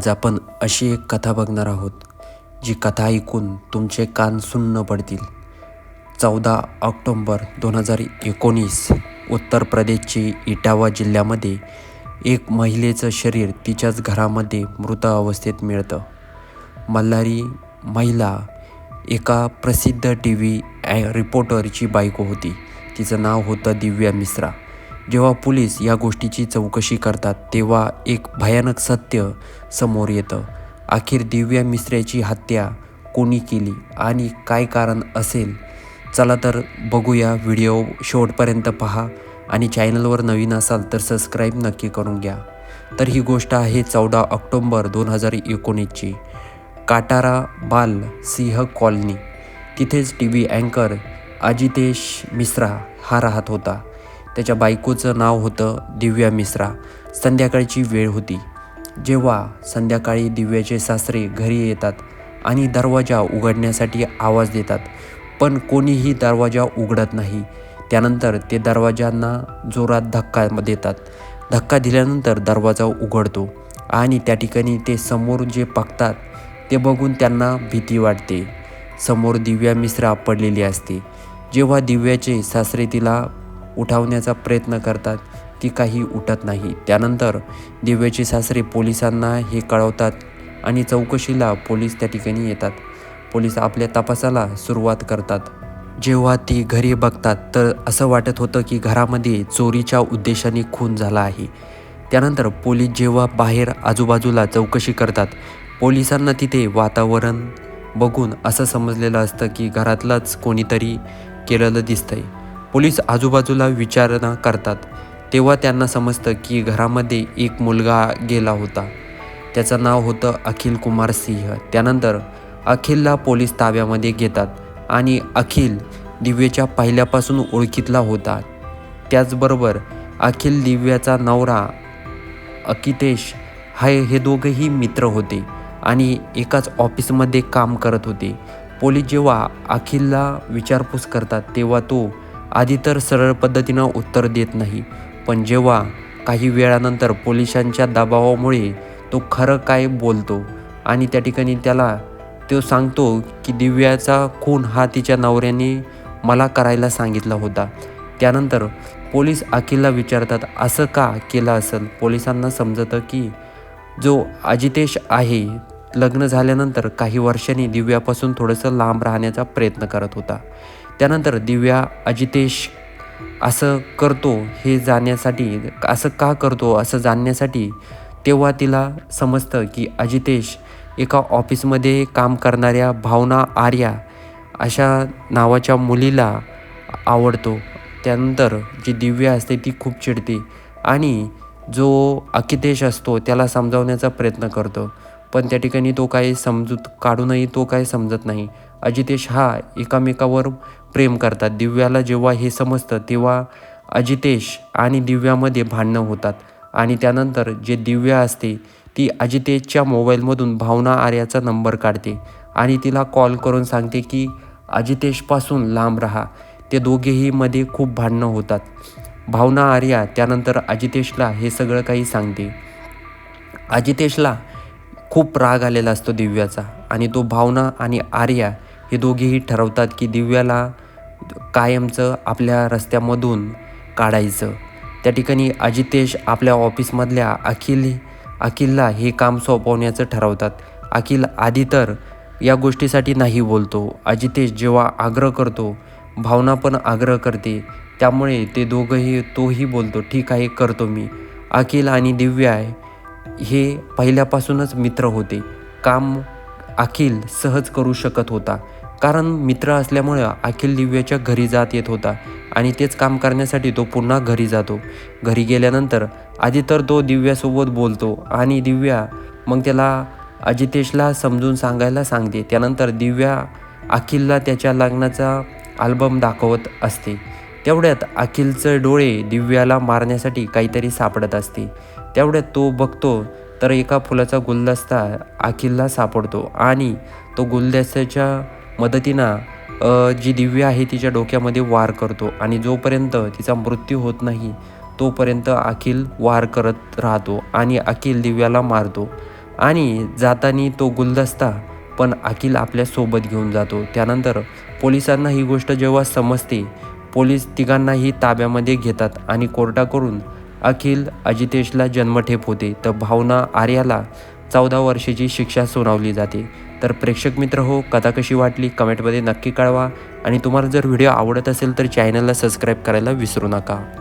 आज आपण अशी एक कथा बघणार आहोत, जी कथा ऐकून तुमचे कान सुन्न पडतील. 14 ऑक्टोंबर 2019 उत्तर प्रदेशची इटावा जिल्ह्यामध्ये एक महिलेचं शरीर तिच्याच घरामध्ये मृत अवस्थेत मिळतं. मल्हारी महिला एका प्रसिद्ध TV रिपोर्टरची बायको होती. तिचं नाव होतं दिव्या मिश्रा. जेव्हा पोलीस या गोष्टीची चौकशी करतात तेव्हा एक भयानक सत्य समोर येतं. अखेर दिव्या मिश्राची हत्या कोणी केली आणि काय कारण असेल? चला तर बघूया. व्हिडिओ शेवटपर्यंत पहा आणि चॅनलवर नवीन असाल तर सबस्क्राईब नक्की करून घ्या. तर ही गोष्ट आहे 14 ऑक्टोंबर 2019ची. काटारा बाल सिंह कॉलनी. तिथेच TV अँकर अजितेश मिश्रा हा राहत होता. त्याच्या बायकोचं नाव होतं दिव्या मिश्रा. संध्याकाळची वेळ होती. जेव्हा संध्याकाळी दिव्याचे सासरे घरी येतात आणि दरवाजा उघडण्यासाठी आवाज देतात, पण कोणीही दरवाजा उघडत नाही. त्यानंतर ते दरवाजांना जोरात धक्का देतात. धक्का दिल्यानंतर दरवाजा उघडतो आणि त्या ठिकाणी ते समोर जे बघतात ते बघून त्यांना भीती वाटते. समोर दिव्या मिश्रा पडलेली असते. जेव्हा दिव्याचे सासरे तिला उठवण्याचा प्रयत्न करतात, ती काही उठत नाही. त्यानंतर दिव्याचे सासरे पोलिसांना हे कळवतात आणि चौकशीला पोलीस त्या ठिकाणी येतात. पोलीस आपल्या तपासाला सुरुवात करतात. जेव्हा ती घरी बघतात तर असं वाटत होतं की घरामध्ये चोरीच्या उद्देशाने खून झाला आहे. त्यानंतर पोलीस जेव्हा बाहेर आजूबाजूला चौकशी करतात, पोलिसांना तिथे वातावरण बघून असं समजलेलं असतं की घरातलाच कोणीतरी केलेलं दिसतंय. पोलीस आजूबाजूला विचारणा करतात तेव्हा त्यांना समजतं की घरामध्ये एक मुलगा गेला होता. त्याचं नाव होतं अखिल कुमार सिंह. त्यानंतर अखिलला पोलीस ताब्यामध्ये घेतात आणि अखिल दिव्याच्या पहिल्यापासून ओळखीतला होता. त्याचबरोबर अखिल दिव्याचा नवरा अकितेश हे दोघंही मित्र होते आणि एकाच ऑफिसमध्ये काम करत होते. पोलीस जेव्हा अखिलला विचारपूस करतात तेव्हा तो आधी तर सरळ पद्धतीनं उत्तर देत नाही, पण जेव्हा काही वेळानंतर पोलिसांच्या दबावामुळे तो खरं काय बोलतो आणि त्या ठिकाणी त्याला तो सांगतो की दिव्याचा खून हा तिच्या नवऱ्याने मला करायला सांगितला होता. त्यानंतर पोलीस अखिलला विचारतात असं का केलं असेल. पोलिसांना समजतं की जो अजितेश आहे लग्न झाल्यानंतर काही वर्षांनी दिव्यापासून थोडंसं लांब राहण्याचा प्रयत्न करत होता. त्यानंतर दिव्या अजितेश असं करतो हे जाण्यासाठी, असं का करतो असं जाणण्यासाठी तेव्हा तिला समजतं की अजितेश एका ऑफिसमध्ये काम करणाऱ्या भावना आर्या अशा नावाच्या मुलीला आवडतो. त्यानंतर जी दिव्या असते ती खूप चिडते आणि जो अकितेश असतो त्याला समजावण्याचा प्रयत्न करतो, पण त्या ठिकाणी तो काही समजूत काढूनही तो काही समजत नाही. अजितेश हा एकामेकावर प्रेम करतात. दिव्याला जेव्हा हे समजतं तेव्हा अजितेश आणि दिव्यामध्ये भांडणं होतात आणि त्यानंतर जे दिव्या असते ती अजितेशच्या मोबाईलमधून भावना आर्याचा नंबर काढते आणि तिला कॉल करून सांगते की अजितेशपासून लांब राहा. ते दोघेही मध्ये खूप भांडणं होतात. भावना आर्या त्यानंतर अजितेशला हे सगळं काही सांगते. अजितेशला खूप राग आलेला असतो दिव्याचा आणि तो भावना आणि आर्या हे दोघेही ठरवतात की दिव्याला कायमचं आपल्या रस्त्यामधून काढायचं. त्या ठिकाणी अजितेश आपल्या ऑफिसमधल्या अखिलला हे काम सोपवण्याचं ठरवतात. अखिल आधी तर या गोष्टीसाठी नाही बोलतो. अजितेश जेव्हा आग्रह करतो, भावना पण आग्रह करते, त्यामुळे ते दोघंही तोही बोलतो ठीक आहे करतो मी. अखिल आणि दिव्या हे पहिल्यापासूनच मित्र होते. काम अखिल सहज करू शकत होता कारण मित्र असल्यामुळं अखिल दिव्याच्या घरी जात येत होता आणि तेच काम करण्यासाठी तो पुन्हा घरी जातो. घरी गेल्यानंतर आधी तर तो दिव्यासोबत बोलतो आणि दिव्या मग त्याला अजितेशला समजून सांगायला सांगते. त्यानंतर दिव्या अखिलला त्याच्या लग्नाचा अल्बम दाखवत असते. तेवढ्यात अखिलचे डोळे दिव्याला मारण्यासाठी काहीतरी सापडत असते. तेवढ्यात तो बघतो तर एका फुलाचा गुलदस्ता अखिलला सापडतो आणि तो गुलदस्त्याच्या मदतीनं जी दिव्या आहे तिच्या डोक्यामध्ये वार करतो आणि जोपर्यंत तिचा मृत्यू होत नाही तोपर्यंत अखिल वार करत राहतो आणि अखिल दिव्याला मारतो आणि जाताना तो गुलदस्ता पण अखिल आपल्यासोबत घेऊन जातो. त्यानंतर पोलिसांना ही गोष्ट जेव्हा समजते, पोलीस तिघांनाही ताब्यामध्ये घेतात आणि कोर्टाकडून अखिल अजितेशला जन्मठेप होते, तर भावना आर्याला 14 वर्षाची शिक्षा सुनावली जाते. तर प्रेक्षक मित्र हो, कथा कशी वाटली कमेंटमध्ये नक्की कळवा आणि तुम्हाला जर व्हिडिओ आवडत असेल तर चॅनलला सबस्क्राईब करायला विसरू नका.